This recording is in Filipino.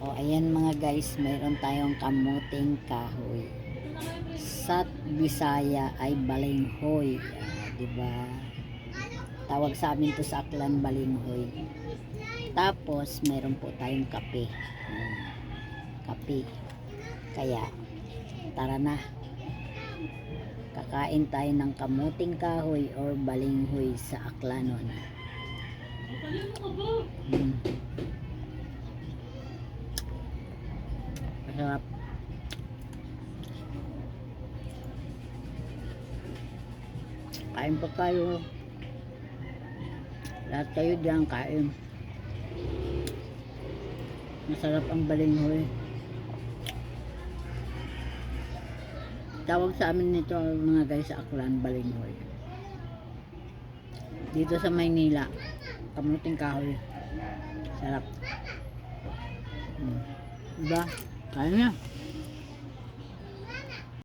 O ayan mga guys, mayroon tayong kamuting kahoy. Sa Bisaya ay balinghoy. Diba? Tawag sa amin to sa Aklan balinghoy. Tapos mayroon po tayong kape. Kape. Kaya tara na. Kakain tayo ng kamuting kahoy or balinghoy sa Aklanon. Masarap. Kain pa tayo. Lahat kayo diyan kain. Masarap ang balinghoy. Tawag sa amin nito mga guys sa Aklan balinghoy. Dito sa Maynila, kamuting kahoy. Sarap. Diba? Kaya na.